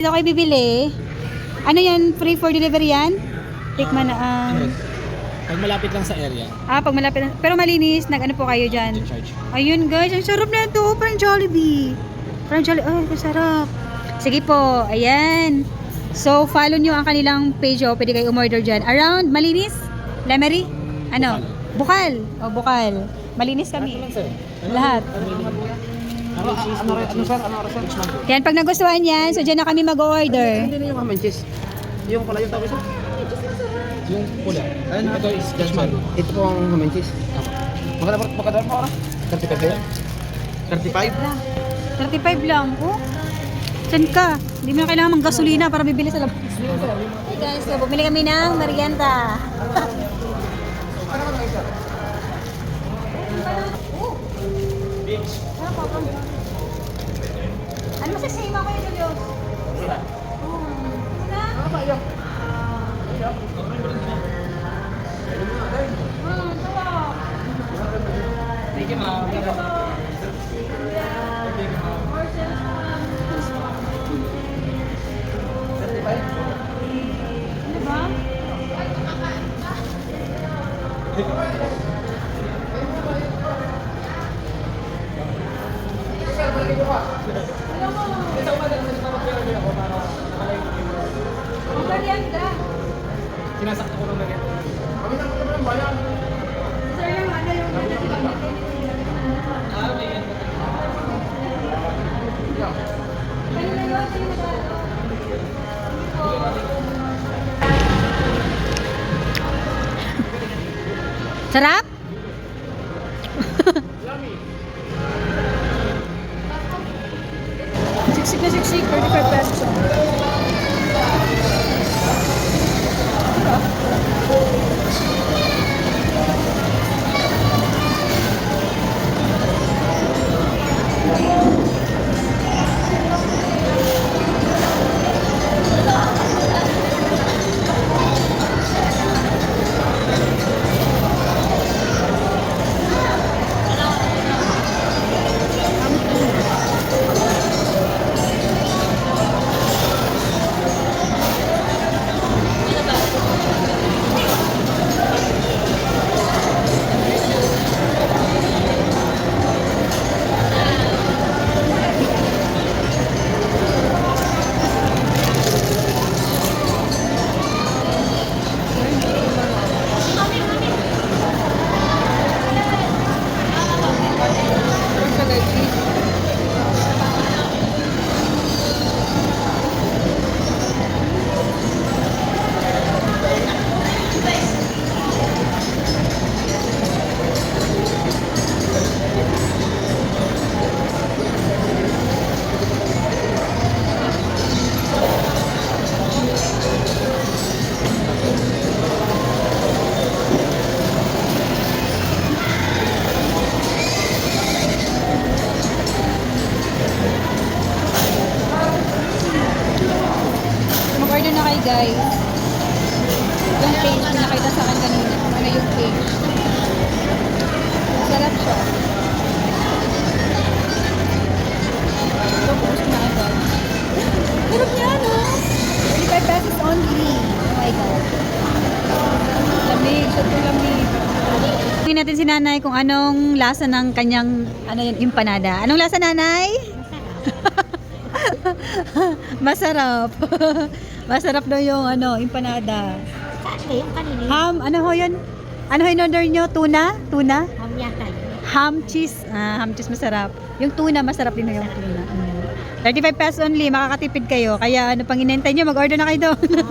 Dito kayo bibili. Ano yan? Free for delivery yan? Tikman na. Pag malapit lang sa area, Pag malapit. Pero malinis. Nag-ano po kayo dyan? charge. Ayun guys. Ang sarap na ito. Parang Jollibee. Parang Jollibee. Ay, masarap. Sige po. Ayan. So, follow nyo ang kanilang page. Pwede kayo umorder dyan. Around Malinis? Lemery? Ano? Bukal. Bukal. Malinis kami. Lahat. Ano sir? Ano sir? Yan, pag nagustuhan yan, so dyan na kami mag-order. Hindi na yung ham and cheese. Yung pala yung tawag sir? Yung pula. Ito is judgment. Ito po ang ham and cheese. Magkadar po oras? 35 ba? 35? 35 lang. Oh. Saan ka? Hindi mo na kailangan ng gasolina para bibili sa labas. Hey guys, so bumili kami ng merienda. Ano masasama ko yun, Diyos? Sinasakto ko lang na rin. Sarap? Siksik na siksik, 35 pesos. Mag-order na kayo guys. Yung page, pinakita sa akin kanina. Ano yung page? Sarap siya. So, post na agad. Sarap niya, no? 35 pesos only. Oh my God. Lamig. Sobrang lamig. Tingnan natin si nanay kung anong lasa ng kanyang empanada. Anong lasa, nanay? Masarap. Masarap daw yung empanada. Saan yung kanina? Ham, ano ho yun? Ano ho yung order nyo? Tuna? Tuna? Ham yata yun. Ham cheese. Ham cheese masarap. Yung tuna, masarap din yung tuna. 35 pesos only, makakatipid kayo. Kaya ano pang inentay nyo, mag-order na kayo doon.